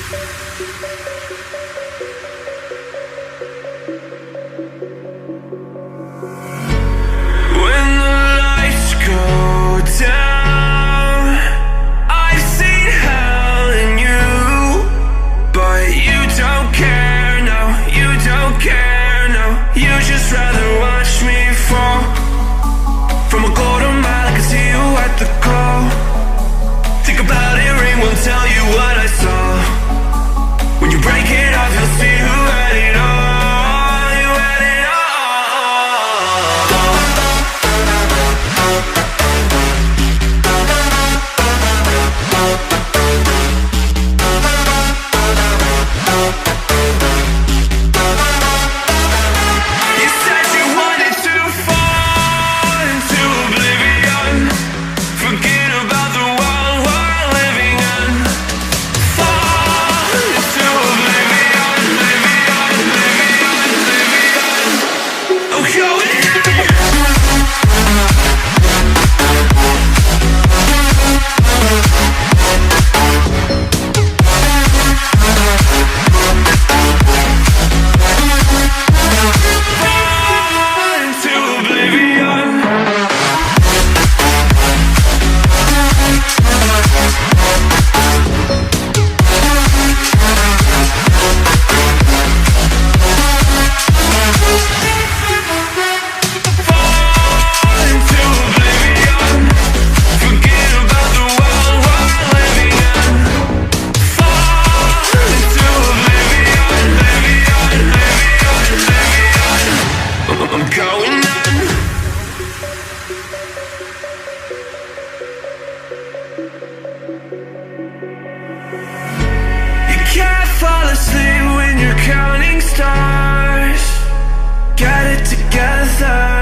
When the lights go down, I've seen hell in you, but you don't care, no, you don't care, no. You just rather watch me fall from a golden mile. I can see you at the call. Think about it, ring won't tell you what I saw. When you break it off, you'll see who had it all. You had it all. You said you wanted to fall into oblivion. Forget about the world we're living in. Fall into oblivion, oblivion, oblivion, oblivion. Oh, going in. Fall into oblivion. Fall into oblivion. Forget about the world we're living in. Fall into oblivion, oblivion, oblivion, oblivion. I'm going in. You can't fall asleep when you're counting stars. Get it together.